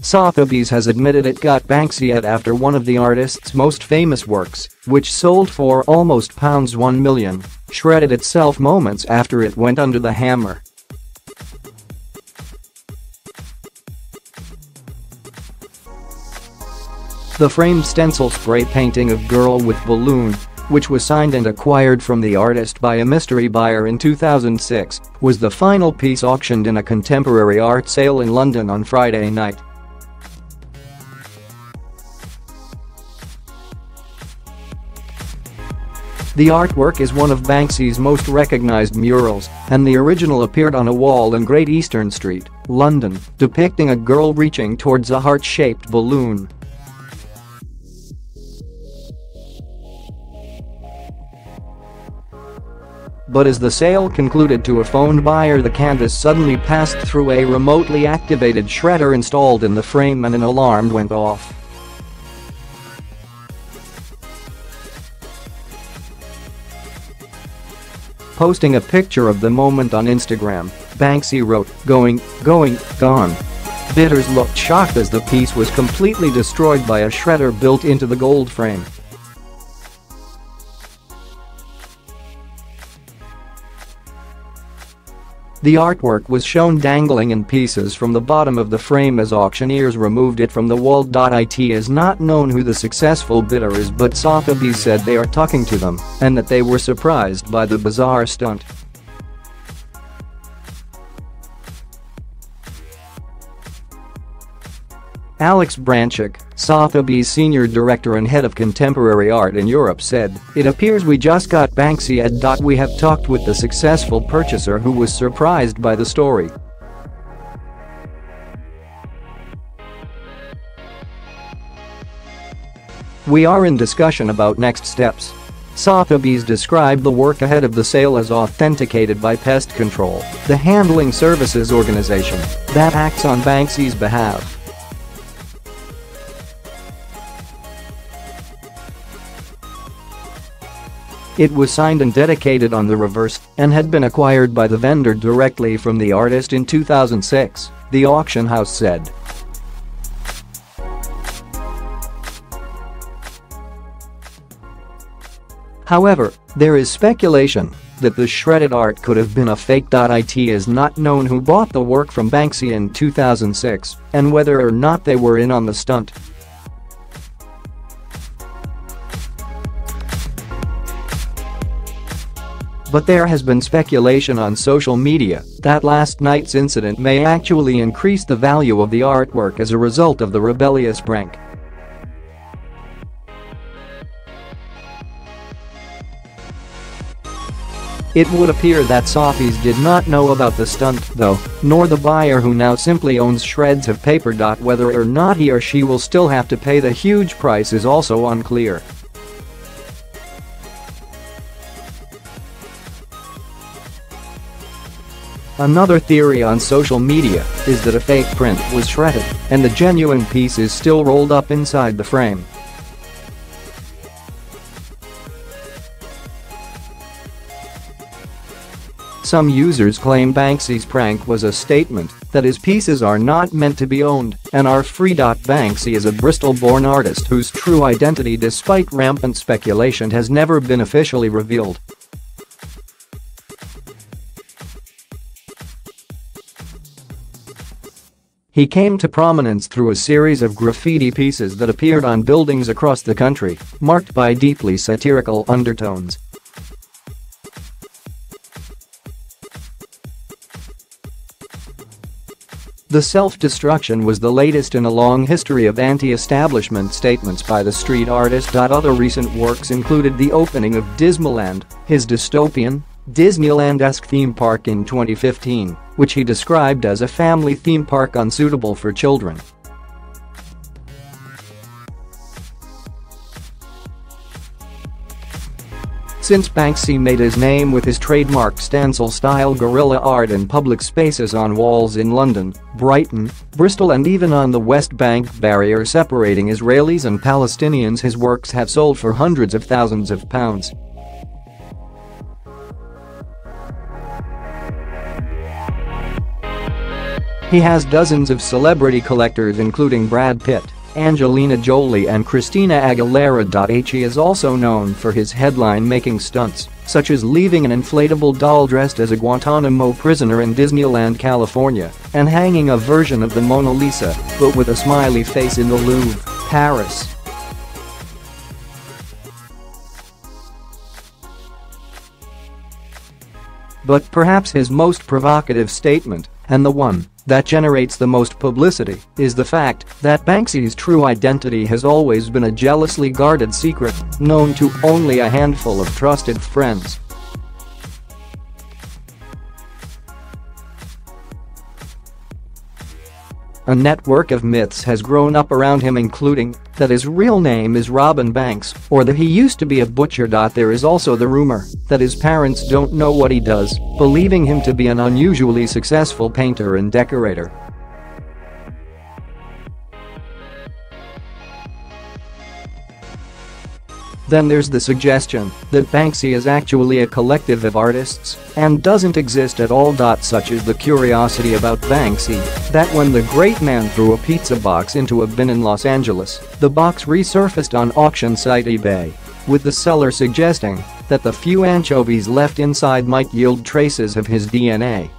Sotheby's has admitted it got Banksy out after one of the artist's most famous works, which sold for almost £1 million, shredded itself moments after it went under the hammer. The framed stencil spray painting of Girl with Balloon, which was signed and acquired from the artist by a mystery buyer in 2006, was the final piece auctioned in a contemporary art sale in London on Friday night. The artwork is one of Banksy's most recognized murals, and the original appeared on a wall in Great Eastern Street, London, depicting a girl reaching towards a heart-shaped balloon. But as the sale concluded to a phoned buyer, the canvas suddenly passed through a remotely activated shredder installed in the frame and an alarm went off. Posting a picture of the moment on Instagram, Banksy wrote, "Going, gone." Bidders looked shocked as the piece was completely destroyed by a shredder built into the gold frame. The artwork was shown dangling in pieces from the bottom of the frame as auctioneers removed it from the wall. It is not known who the successful bidder is, but Sotheby's said they are talking to them and that they were surprised by the bizarre stunt. Alex Branchik, Sotheby's senior director and head of contemporary art in Europe, said, "It appears we just got Banksy at. We have talked with the successful purchaser who was surprised by the story." "We are in discussion about next steps." Sotheby's described the work ahead of the sale as authenticated by Pest Control, the handling services organization that acts on Banksy's behalf. It was signed and dedicated on the reverse and had been acquired by the vendor directly from the artist in 2006, the auction house said. However, there is speculation that the shredded art could have been a fake. It is not known who bought the work from Banksy in 2006 and whether or not they were in on the stunt. But there has been speculation on social media that last night's incident may actually increase the value of the artwork as a result of the rebellious prank. It would appear that Sotheby's did not know about the stunt, though, nor the buyer, who now simply owns shreds of paper. Whether or not he or she will still have to pay the huge price is also unclear. Another theory on social media is that a fake print was shredded and the genuine piece is still rolled up inside the frame. Some users claim Banksy's prank was a statement that his pieces are not meant to be owned and are free. Banksy is a Bristol-born artist whose true identity, despite rampant speculation, has never been officially revealed. He came to prominence through a series of graffiti pieces that appeared on buildings across the country, marked by deeply satirical undertones. The self-destruction was the latest in a long history of anti-establishment statements by the street artist. Other recent works included the opening of Dismaland, his dystopian, Disneyland-esque theme park in 2015, which he described as a family theme park unsuitable for children. Since Banksy made his name with his trademark stencil-style guerrilla art in public spaces on walls in London, Brighton, Bristol and even on the West Bank barrier separating Israelis and Palestinians, his works have sold for hundreds of thousands of pounds. He has dozens of celebrity collectors including Brad Pitt, Angelina Jolie and Christina Aguilera. He is also known for his headline-making stunts, such as leaving an inflatable doll dressed as a Guantanamo prisoner in Disneyland, California, and hanging a version of the Mona Lisa, but with a smiley face in the Louvre, Paris. But perhaps his most provocative statement, and the one that generates the most publicity, is the fact that Banksy's true identity has always been a jealously guarded secret, known to only a handful of trusted friends. A network of myths has grown up around him, including that his real name is Robin Banks or that he used to be a butcher. There is also the rumor that his parents don't know what he does, believing him to be an unusually successful painter and decorator. Then there's the suggestion that Banksy is actually a collective of artists and doesn't exist at all. Such is the curiosity about Banksy that when the great man threw a pizza box into a bin in Los Angeles, the box resurfaced on auction site eBay, with the seller suggesting that the few anchovies left inside might yield traces of his DNA.